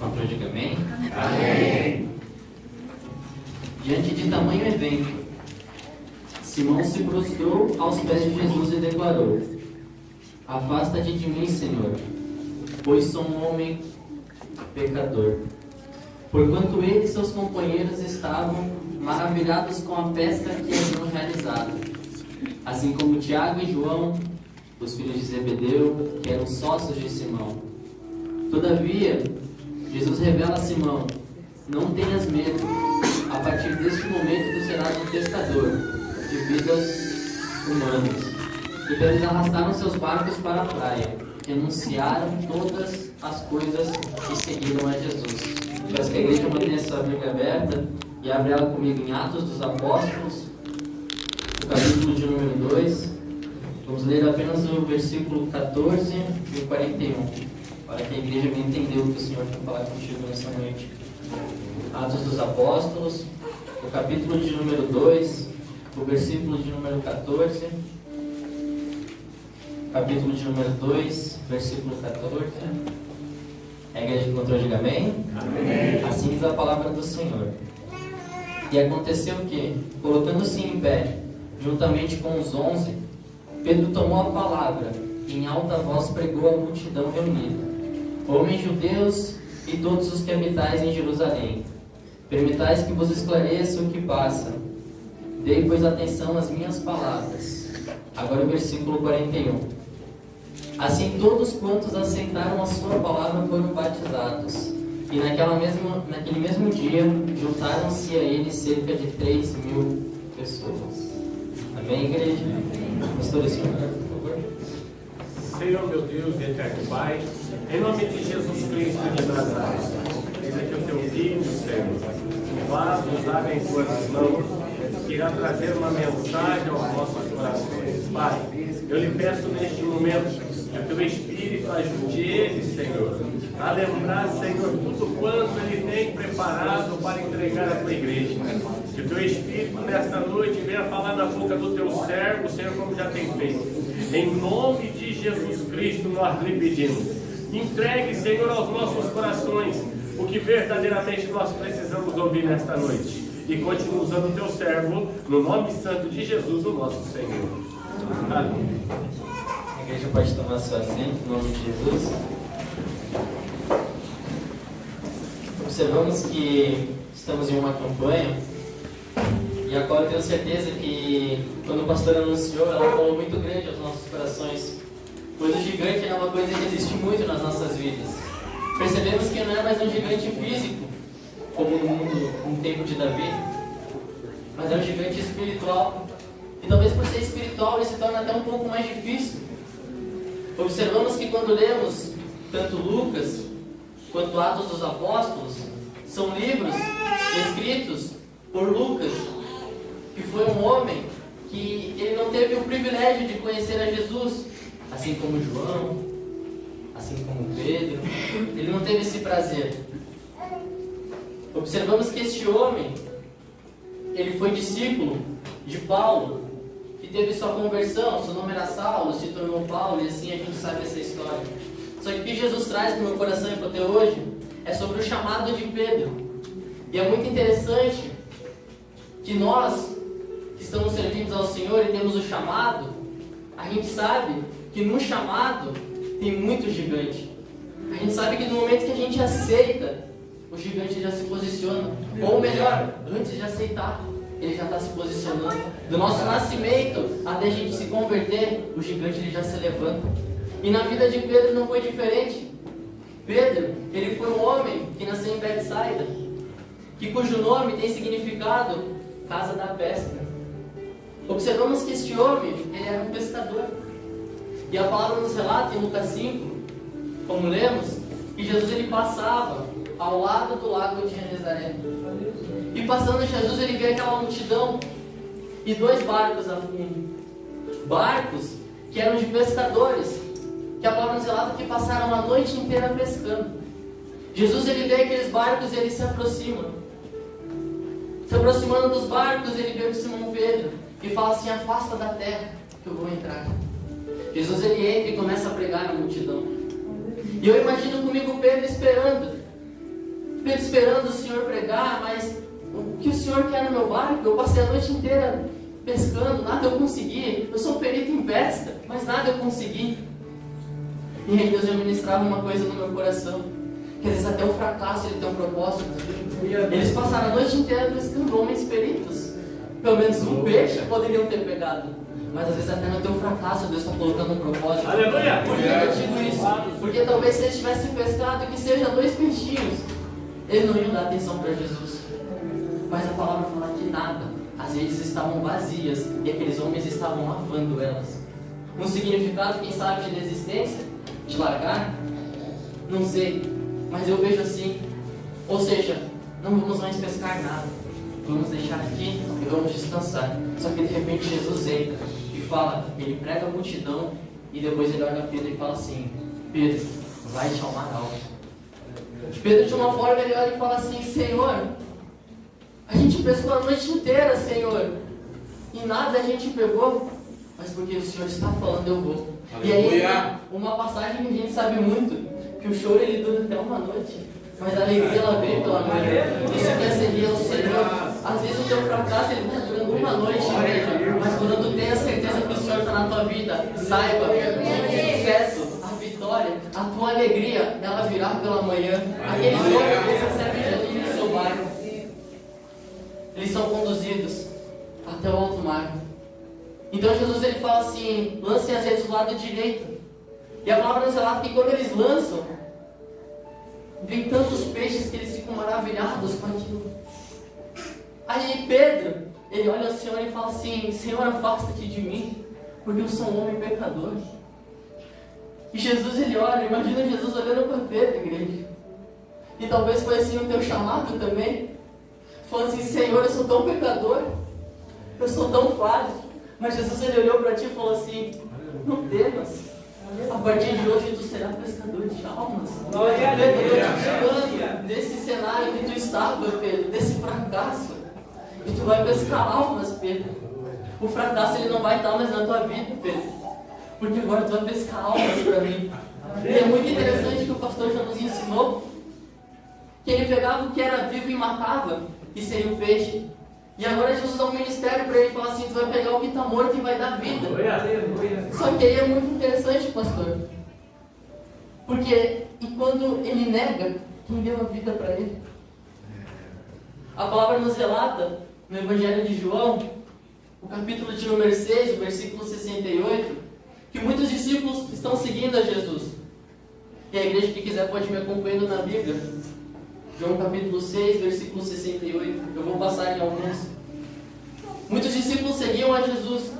encontrou, diga amém. Amém. Diante de tamanho evento, Simão se prostrou aos pés de Jesus e declarou: afasta-te de mim, Senhor, pois sou um homem pecador. Porquanto ele e seus companheiros estavam maravilhados com a pesca que haviam realizado, assim como Tiago e João, os filhos de Zebedeu, que eram sócios de Simão. Todavia, Jesus revela a Simão: não tenhas medo, a partir deste momento tu serás um pescador de vidas humanas. Então eles arrastaram seus barcos para a praia, renunciaram todas as coisas e seguiram a Jesus. Peço que a igreja mantenha sua Bíblia aberta e abra ela comigo em Atos dos Apóstolos, o capítulo de número 2. Vamos ler apenas o versículo 14 e o 41, para que a igreja venha entender o que o Senhor quer falar contigo nessa noite. Atos dos Apóstolos, o capítulo de número 2, o versículo de número 14. Capítulo de número 2, versículo 14. A igreja encontrou, diga amém? Amém. Assim diz a palavra do Senhor. E aconteceu que, colocando-se em pé, juntamente com os 11, Pedro tomou a palavra e em alta voz pregou à multidão reunida: homens judeus e todos os que habitais em Jerusalém, permitais que vos esclareça o que passa. Dei, pois, atenção às minhas palavras. Agora o versículo 41. Assim todos quantos aceitaram a sua palavra foram batizados. E naquele mesmo dia juntaram-se a ele cerca de 3.000 pessoas. Amém, igreja? Pastor, senhor, por favor. Senhor, meu Deus e eterno Pai, em nome de Jesus Cristo de Nazaré, eis aqui o teu filho, Senhor, que vai usar em tuas mãos, que irá trazer uma mensagem aos nossos corações. Pai, eu lhe peço neste momento que o teu Espírito ajude ele, Senhor, a lembrar, Senhor, tudo quanto ele tem preparado para entregar à tua igreja. Que o teu Espírito nesta noite venha falar na boca do teu servo, Senhor, como já tem feito. Em nome de Jesus Cristo nós lhe pedimos. Entregue, Senhor, aos nossos corações o que verdadeiramente nós precisamos ouvir nesta noite. E continue usando o teu servo, no nome santo de Jesus, o nosso Senhor. Amém. A igreja pode tomar seu assento, em nome de Jesus. Observamos que estamos em uma campanha, e a qual eu tenho certeza que, quando o pastor anunciou, ela falou muito grande aos nossos corações, pois o gigante é uma coisa que existe muito nas nossas vidas. Percebemos que não é mais um gigante físico, como no mundo, no tempo de Davi, mas é um gigante espiritual. E talvez por ser espiritual ele se torne até um pouco mais difícil. Observamos que quando lemos tanto Lucas quanto Atos dos Apóstolos, são livros escritos por Lucas, que foi um homem que ele não teve o privilégio de conhecer a Jesus, assim como João, assim como Pedro. Ele não teve esse prazer. Observamos que este homem, ele foi discípulo de Paulo, que teve sua conversão. Seu nome era Saulo, se tornou Paulo, e assim a gente sabe essa história. Só que o que Jesus traz para o meu coração e para o teu hoje é sobre o chamado de Pedro. E é muito interessante que nós, que estamos servindo ao Senhor e temos o chamado, a gente sabe que no chamado tem muito gigante. A gente sabe que no momento que a gente aceita, o gigante já se posiciona. Ou melhor, antes de aceitar, ele já está se posicionando. Do nosso nascimento até a gente se converter, o gigante ele já se levanta. E na vida de Pedro não foi diferente. Pedro, ele foi um homem que nasceu em Betsaida, cujo nome tem significado casa da pesca. Observamos que este homem, ele era um pescador. E a palavra nos relata em Lucas 5, como lemos, que Jesus ele passava ao lado do lago de Genezaré. E passando Jesus, ele vê aquela multidão e 2 barcos a fundo. Barcos que eram de pescadores, que a palavra nos relata que passaram a noite inteira pescando. Jesus ele vê aqueles barcos e ele se aproxima. Se aproximando dos barcos, ele vê o Simão Pedro e fala assim: afasta da terra que eu vou entrar. Jesus ele entra e começa a pregar na multidão. E eu imagino comigo Pedro esperando Pedro esperando o Senhor pregar, mas o que o Senhor quer no meu barco? Eu passei a noite inteira pescando, nada eu consegui. Eu sou perito em pesca, mas nada eu consegui. E aí Deus já ministrava uma coisa no meu coração, que às vezes até o fracasso ele tem um propósito. Eles passaram a noite inteira pescando, homens peritos. Pelo menos um peixe poderiam ter pegado. Mas às vezes até no teu fracasso Deus está colocando um propósito. Aleluia! Por que eu digo isso? Porque talvez se eles tivessem pescado que seja 2 peixinhos, eles não iam dar atenção para Jesus. Mas a palavra fala que nada. As redes estavam vazias e aqueles homens estavam lavando elas. Um significado, quem sabe, de desistência? De largar? Não sei. Mas eu vejo assim. Ou seja, não vamos mais pescar nada. Vamos deixar aqui e vamos descansar. Só que de repente Jesus entra e fala, ele prega a multidão e depois ele olha Pedro e fala assim: Pedro, vai-te ao mar alto. Pedro de uma forma ele olha e fala assim: Senhor, a gente pescou a noite inteira, Senhor, e nada a gente pegou, mas porque o Senhor está falando eu vou. E aí, uma passagem que a gente sabe muito, que o choro ele dura até uma noite, mas a alegria ela vem pela manhã. Isso quer servir ao Senhor. Às vezes o teu fracasso ele está durando uma noite, igreja, mas quando tu tem a certeza que o Senhor está na tua vida, saiba que o sucesso, a vitória, a tua alegria, ela virá pela manhã. Aqueles homens eles recebem Jesus no seu barco. Eles são conduzidos até o alto mar. Então Jesus ele fala assim: lancem as redes do lado direito. E a palavra nos relata que quando eles lançam, vem tantos peixes que eles ficam maravilhados com aquilo. Aí Pedro, ele olha ao Senhor e fala assim: Senhor, afasta-te de mim, porque eu sou um homem pecador. E Jesus ele olha, imagina Jesus olhando para Pedro, igreja. E talvez foi assim o teu chamado também. Falando assim: Senhor, eu sou tão pecador, eu sou tão falho. Mas Jesus ele olhou para ti e falou assim: não temas, a partir de hoje tu serás pescador de almas. Pedro, eu estou te tirando desse cenário que tu estava, Pedro, desse fracasso, e tu vai pescar almas, Pedro. O fracasso ele não vai estar mais na tua vida, Pedro, porque agora tu vai pescar almas para mim. E é muito interessante que o pastor já nos ensinou que ele pegava o que era vivo e matava, que seria o peixe. E agora Jesus dá um ministério para ele e fala assim: tu vai pegar o que está morto e vai dar vida. Só que aí é muito interessante, pastor, porque e quando ele nega quem deu a vida para ele? A palavra nos relata no Evangelho de João, o capítulo de número 6, o versículo 68, que muitos discípulos estão seguindo a Jesus. E a igreja que quiser pode me acompanhando na Bíblia. João capítulo 6, versículo 68. Eu vou passar em alguns. Muitos discípulos seguiam a Jesus.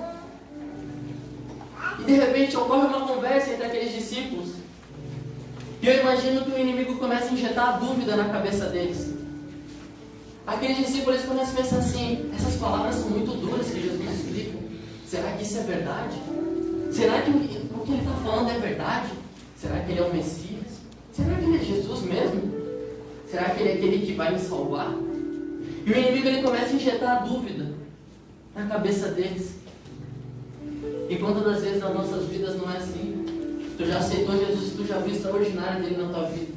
E de repente ocorre uma conversa entre aqueles discípulos. E eu imagino que o inimigo começa a injetar a dúvida na cabeça deles. Aqueles discípulos começam a pensar assim: essas palavras são muito duras que Jesus explica. Será que isso é verdade? Será que o que ele está falando é verdade? Será que ele é o Messias? Será que ele é Jesus mesmo? Será que ele é aquele que vai me salvar? E o inimigo ele começa a injetar a dúvida na cabeça deles. E quantas das vezes nas nossas vidas não é assim? Tu já aceitou Jesus, tu já viu o extraordinário dele na tua vida,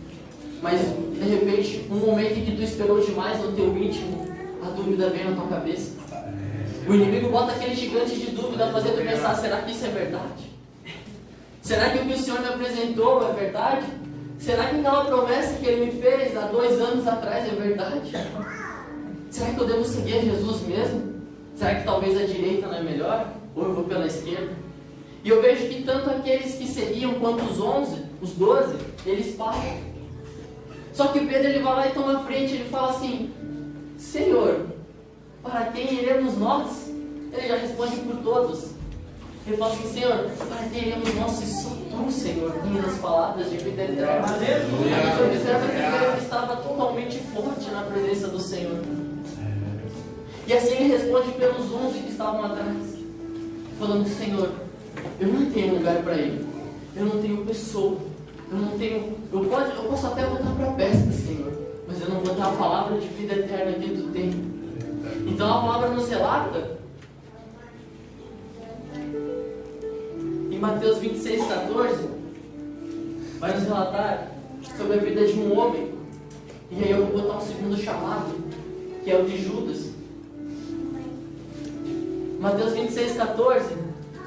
mas de repente, um momento em que tu esperou demais no teu íntimo, a dúvida vem na tua cabeça. O inimigo bota aquele gigante de dúvida a fazer tu pensar: será que isso é verdade? Será que o que o Senhor me apresentou é verdade? Será que aquela promessa que Ele me fez há 2 anos atrás é verdade? Será que eu devo seguir a Jesus mesmo? Será que talvez a direita não é melhor? Ou eu vou pela esquerda? E eu vejo que tanto aqueles que seguiam quanto os 11, os 12, eles param. Só que Pedro ele vai lá e toma a frente, ele fala assim: Senhor, para quem iremos nós? Ele já responde por todos. Ele fala assim: Senhor, para quem iremos nós se só tu, Senhor, tens as palavras de vida eterna. A gente observa que Pedro estava totalmente forte na presença do Senhor. E assim ele responde pelos 11 que estavam atrás, falando: Senhor, eu não tenho lugar para ir, eu não tenho pessoa, eu não tenho, eu posso até voltar para a pesca, Senhor, mas eu não vou dar a palavra de vida eterna que tu tem. Então a palavra nos relata em Mateus 26:14, vai nos relatar sobre a vida de um homem E aí eu vou botar um segundo chamado, que é o de Judas. Mateus 26,14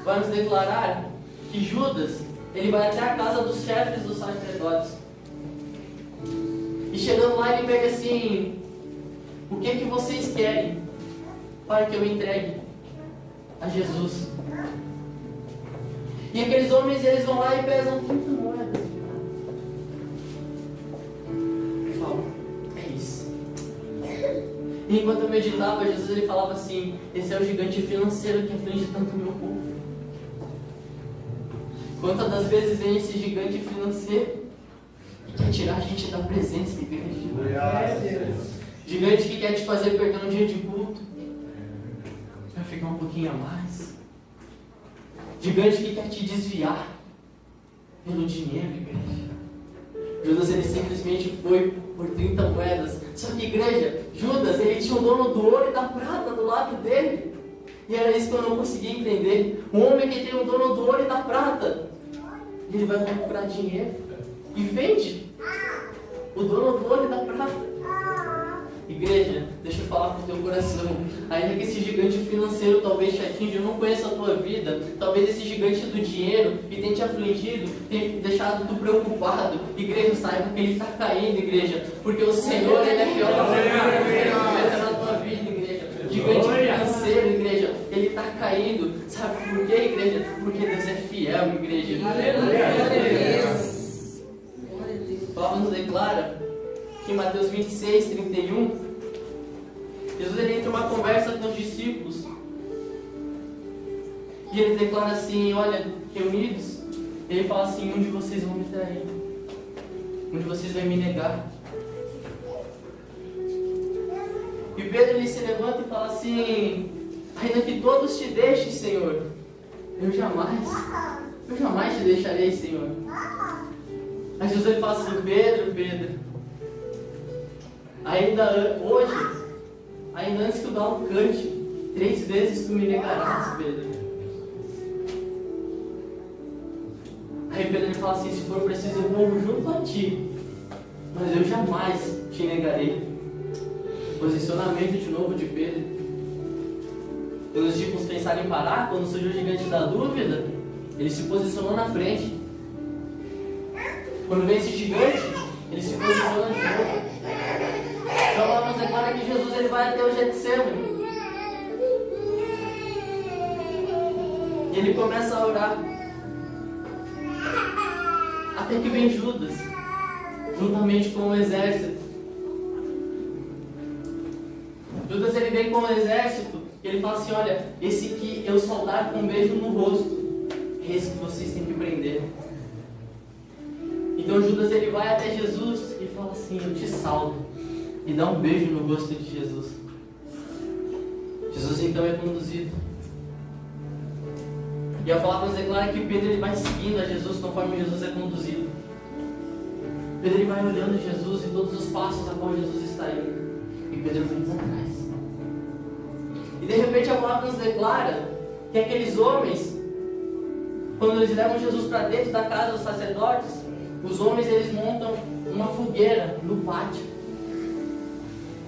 vai nos declarar que Judas, ele vai até a casa dos chefes dos sacerdotes. E chegando lá, ele pega assim: o que vocês querem para que eu entregue a Jesus? E aqueles homens, eles vão lá e pesam 30 moedas. E falam: é isso. E enquanto eu meditava, Jesus ele falava assim: esse é o gigante financeiro que aflige tanto o meu povo. Quantas das vezes vem esse gigante financeiro e quer tirar a gente da presença, igreja? Gigante que quer te fazer perder um dia de culto para ficar um pouquinho a mais. Gigante que quer te desviar pelo dinheiro, igreja. Judas ele simplesmente foi por 30 moedas. Só que, igreja, Judas ele tinha o dono do ouro e da prata do lado dele. E era isso que eu não conseguia entender. Um homem que tem o dono do ouro e da prata, ele vai comprar dinheiro e vende o dono do ouro e da prata. Igreja, deixa eu falar com o teu coração. Ainda que esse gigante financeiro talvez te atinja, eu não conheço a tua vida. Talvez esse gigante do dinheiro que tem te afligido, tem deixado tu preocupado. Igreja, saiba que ele está caindo, igreja. Porque o Senhor, ele é fiel na tua vida, igreja. Gigante financeiro, igreja, ele está caindo. Sabe por quê, igreja? Porque Deus é fiel, igreja. A palavra nos declara que em Mateus 26, 31, Jesus ele entra em uma conversa com os discípulos e ele declara assim: olha, reunidos, ele fala assim: um de vocês vão me trair, um de vocês vai me negar. E Pedro ele se levanta e fala assim: ainda que todos te deixem, Senhor, eu jamais te deixarei, Senhor. Aí Jesus ele fala assim: Pedro, ainda hoje, ainda antes que o galo cante, 3 vezes tu me negarás, Pedro. Aí Pedro ele fala assim: se for preciso eu morro junto a ti, mas eu jamais te negarei. Posicionamento de novo de Pedro. Quando os discípulos pensaram em parar, quando surgiu o gigante da dúvida, ele se posicionou na frente. Quando vem esse gigante, ele se posiciona de novo. Então lá nos declara que Jesus ele vai até o Getsemane. E ele começa a orar. Até que vem Judas, juntamente com o exército. Judas ele vem com o exército e ele fala assim: olha, esse que eu soldado com um beijo no rosto, é esse que vocês têm que prender. Então Judas ele vai até Jesus e fala assim: eu te salvo. E dá um beijo no rosto de Jesus. Jesus então é conduzido. E a palavra nos declara que Pedro ele vai seguindo a Jesus conforme Jesus é conduzido. Pedro ele vai olhando Jesus e todos os passos a qual Jesus está indo. E Pedro vem atrás. E de repente a palavra nos declara que aqueles homens, quando eles levam Jesus para dentro da casa dos sacerdotes, os homens eles montam uma fogueira no pátio.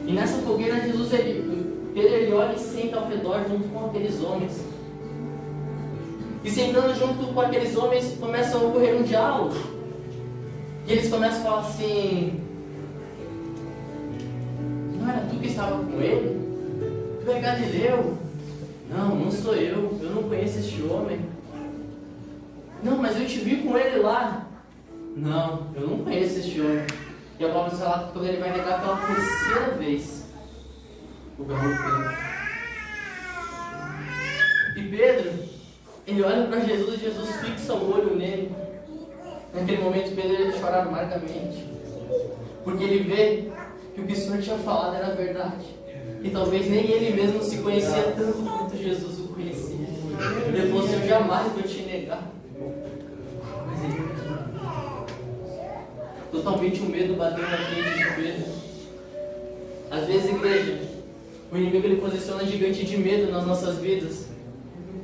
E nessa fogueira Pedro ele olha e senta ao redor junto com aqueles homens. E sentando junto com aqueles homens começa a ocorrer um diálogo. E eles começam a falar assim: não era tu que estava com ele? Tu é Galileu? Não sou eu não conheço este homem. Não, mas eu te vi com ele lá. Não, eu não conheço este homem. E a palavra nos relata que quando ele vai negar pela 3ª vez, o galo canta. E Pedro, ele olha para Jesus e Jesus fixa o olho nele. Naquele momento Pedro ele chora amargamente, porque ele vê que o que o Senhor tinha falado era verdade. E talvez nem ele mesmo se conhecia tanto quanto Jesus o conhecia. Ele falou assim: eu jamais vou te negar. Mas ele totalmente o medo bateu na frente de Pedro. Às vezes, igreja, o inimigo ele posiciona gigante de medo nas nossas vidas,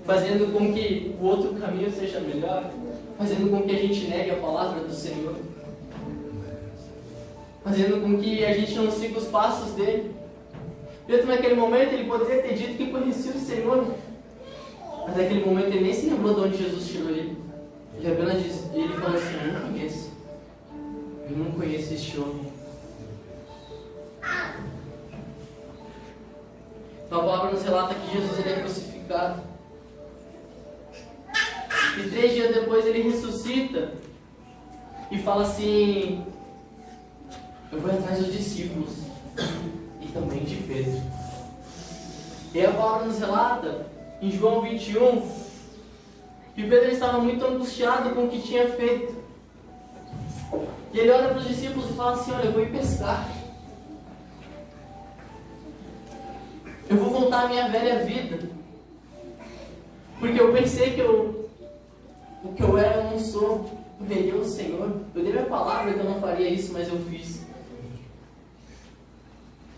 fazendo com que o outro caminho seja melhor, fazendo com que a gente negue a palavra do Senhor. fazendo com que a gente não siga os passos dele. Pedro, naquele momento, ele poderia ter dito que conhecia o Senhor, mas naquele momento ele nem se lembrou de onde Jesus tirou ele. Ele apenas disse, ele falou assim: eu não conheço este homem. Então a palavra nos relata que Jesus ele é crucificado. E 3 dias depois ele ressuscita e fala assim: eu vou atrás dos discípulos e também de Pedro. E a palavra nos relata em João 21 que Pedro estava muito angustiado com o que tinha feito. E ele olha para os discípulos e fala assim: olha, eu vou ir pescar. Eu vou voltar à minha velha vida. Porque eu pensei que o que eu era eu não sou. Eu neguei o Senhor. Eu dei minha palavra que eu não faria isso, mas eu fiz.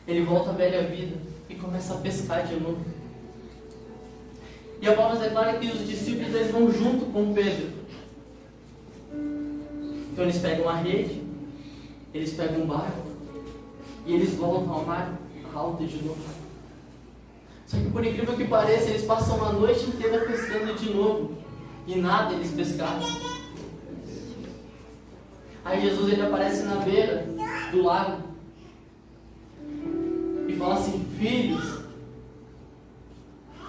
Ele volta à velha vida e começa a pescar de novo. E a palavra declara que os discípulos eles vão junto com Pedro. Então eles pegam a rede, eles pegam um barco e eles voltam ao mar alto de novo. Só que por incrível que pareça, eles passam a noite inteira pescando de novo e nada eles pescaram. Aí Jesus ele aparece na beira do lago e fala assim: filhos,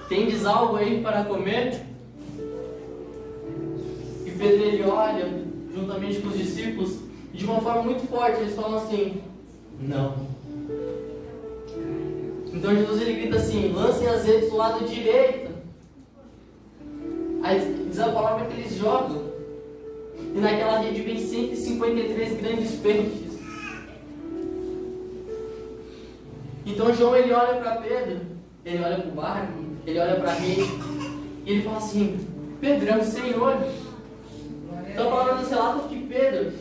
tendes algo aí para comer? E Pedro ele olha juntamente com os discípulos e de uma forma muito forte eles falam assim: não. Então Jesus ele grita assim: lancem as redes do lado direito. Aí diz a palavra que eles jogam e naquela rede vem 153 grandes peixes. Então João ele olha para Pedro, ele olha para o barco, ele olha para a rede e ele fala assim: Pedro, é o Senhor. Então a palavra nos relata que Pedro,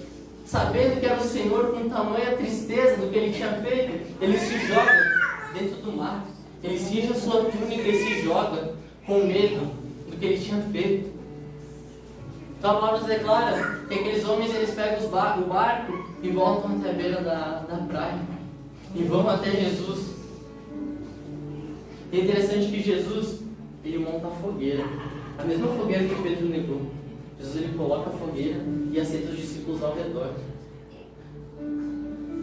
sabendo que era o Senhor, com tamanha tristeza do que ele tinha feito, ele se joga dentro do mar. Ele cinge a sua túnica e se joga com medo do que ele tinha feito. Então a palavra nos declara que aqueles homens eles pegam o barco e voltam até a beira da praia e vão até Jesus. E é interessante que Jesus ele monta a fogueira, a mesma fogueira que Pedro negou. Jesus ele coloca a fogueira e aceita os discípulos ao redor.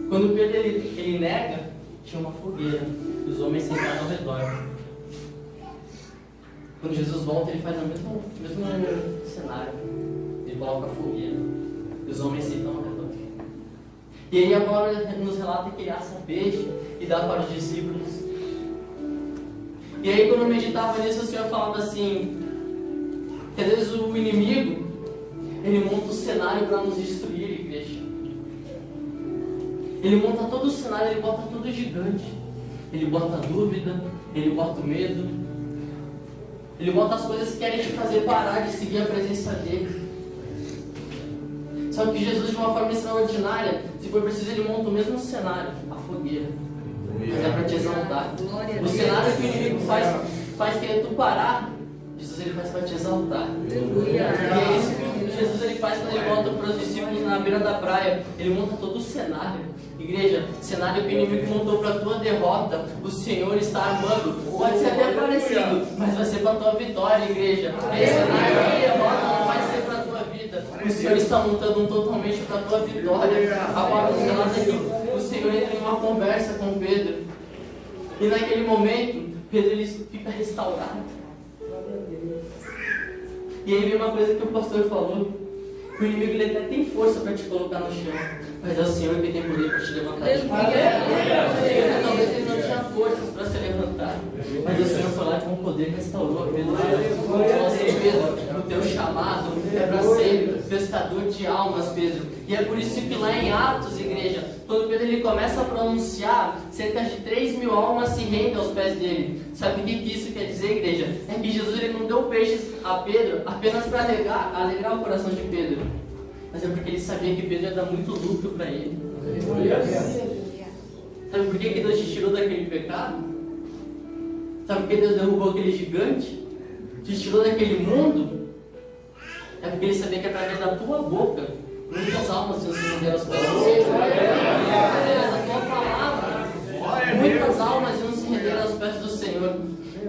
Quando Pedro ele nega, tinha uma fogueira, os homens sentados ao redor. Quando Jesus volta, ele faz o mesmo cenário. Ele coloca a fogueira, os homens sentam ao redor. E aí a palavra nos relata que ele assa peixe e dá para os discípulos. E aí quando eu meditava nisso, o Senhor falava assim, que às vezes o inimigo, ele monta o cenário para nos destruir, igreja. Ele monta todo o cenário, ele bota tudo gigante. Ele bota a dúvida, ele bota o medo. Ele bota as coisas que querem te fazer parar de seguir a presença dele. Só que Jesus, de uma forma extraordinária, se for preciso, ele monta o mesmo cenário, a fogueira. Mas é para te exaltar. O cenário que o inimigo faz querer tu parar, Jesus ele faz para te exaltar. E é isso que Jesus ele faz quando ele volta para os discípulos na beira da praia. Ele monta todo o cenário. Igreja, cenário que o inimigo montou para a tua derrota, o Senhor está armando. Pode ser até parecido, mas vai ser para a tua vitória, igreja. Esse cenário de derrota não vai ser para a tua vida. O Senhor está montando um totalmente para a tua vitória. A palavra nos relata que o Senhor entra em uma conversa com Pedro. E naquele momento, Pedro ele fica restaurado. E aí vem uma coisa que o pastor falou. O inimigo ele até tem força para te colocar no chão, mas é o Senhor que tem poder para te levantar de pé. Talvez ele não tinha forças para se levantar, mas o Senhor foi lá e com poder restaurou Pedro. Falou assim: Pedro, o teu chamado é para ser pescador de almas, Pedro. E é por isso que lá em Atos, igreja, quando Pedro ele começa a pronunciar, cerca de 3.000 almas se rendem aos pés dele. Sabe o que isso quer dizer, igreja? É que Jesus ele não deu peixes a Pedro apenas para alegrar o coração de Pedro, mas é porque ele sabia que Pedro ia dar muito lucro para ele. Sabe por que Deus te tirou daquele pecado? Sabe por que Deus derrubou aquele gigante? Te tirou daquele mundo? É porque ele sabia que através da tua boca Muitas almas iam se render aos pés do Senhor. A tua palavra. Muitas almas iam se render aos pés do Senhor.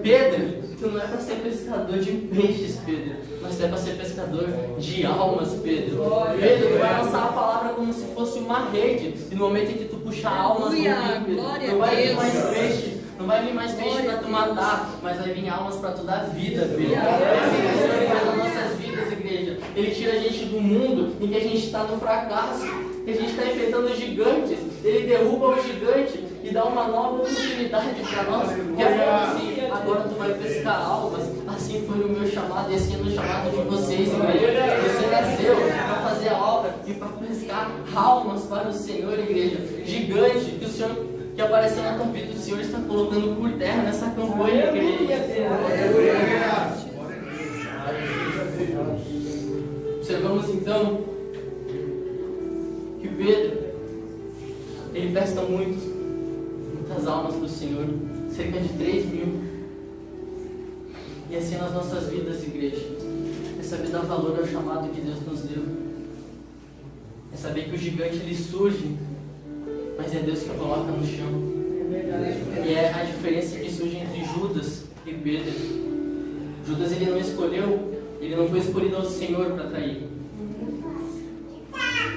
Pedro, tu não é para ser pescador de peixes, Pedro, mas tu é para ser pescador de almas, Pedro. Pedro, tu vai lançar a palavra como se fosse uma rede, e no momento em que tu puxar almas no rio, Pedro, não vai vir mais peixe. Não vai vir mais peixe para tu matar, mas vai vir almas para tu dar vida, Pedro. É assim que o Senhor faz nas nossas vidas, igreja. Ele tira a gente do mundo em que a gente está no fracasso, que a gente está enfrentando gigantes. Ele derruba o gigante e dá uma nova oportunidade para nós. Que é assim, agora tu vai pescar almas. Assim foi o meu chamado e assim é o chamado de vocês, igreja. Você nasceu para fazer a obra e para pescar almas para o Senhor, igreja. Gigante que o Senhor... que apareceu na tua vida, o Senhor está colocando por terra nessa campanha, igreja. Observamos então que Pedro, ele pesca muitas almas para o Senhor, cerca de 3.000. E assim nas nossas vidas, igreja, é saber dar valor ao chamado que Deus nos deu, é saber que o gigante ele surge, mas é Deus que coloca no chão. E é a diferença que surge entre Judas e Pedro. Judas ele não escolheu, ele não foi escolhido ao Senhor para trair.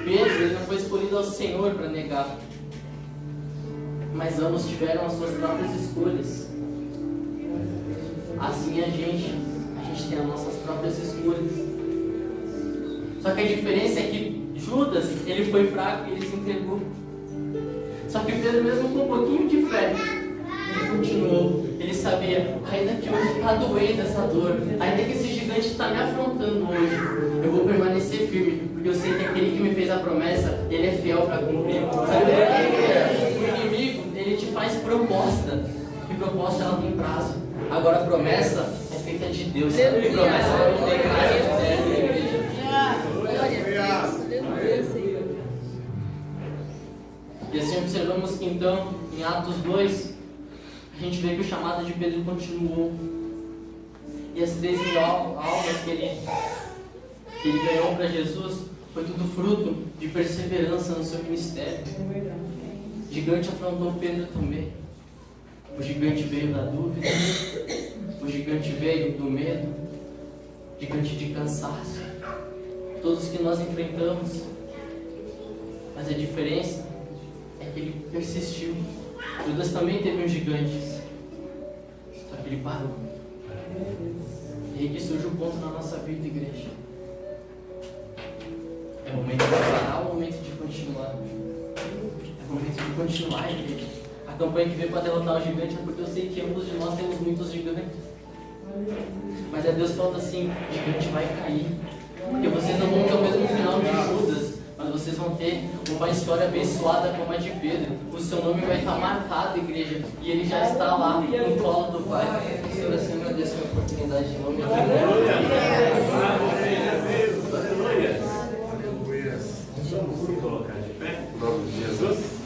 Pedro ele não foi escolhido ao Senhor para negar. Mas ambos tiveram as suas próprias escolhas. Assim a gente tem as nossas próprias escolhas. Só que a diferença é que Judas ele foi fraco e ele se entregou. Só que Pedro, mesmo com um pouquinho de fé, ele continuou. Ele sabia, ainda que hoje está doendo essa dor, ainda que esse gigante está me afrontando hoje, eu vou permanecer firme, porque eu sei que aquele que me fez a promessa, ele é fiel para cumprir. Sabe o que é? O inimigo, ele te faz proposta, e proposta ela tem prazo. Agora a promessa é feita de Deus, sabe? A promessa ela não tem prazo de certo, igreja. E assim observamos que então, em Atos 2, a gente vê que o chamado de Pedro continuou. E as 3.000 almas que ele ganhou para Jesus, foi tudo fruto de perseverança no seu ministério. O gigante afrontou Pedro também. O gigante veio da dúvida, o gigante veio do medo, o gigante de cansaço. Todos que nós enfrentamos. Mas a diferença é que ele persistiu. Judas também teve um gigante, só que ele parou. E aí que surge um ponto na nossa vida, igreja. É o momento de parar, o momento de continuar. É o momento de continuar, igreja. A campanha que veio para derrotar o gigante é porque eu sei que ambos de nós temos muitos gigantes. Mas é Deus falando assim, o gigante vai cair. Porque vocês não vão ter o mesmo final de Judas, mas vocês vão ter uma história abençoada como a de Pedro. O seu nome vai estar marcado, igreja, e ele já está lá no colo do Pai. Senhor, assim, eu agradeço a oportunidade de nome. Vamos colocar de pé, em nome de Jesus.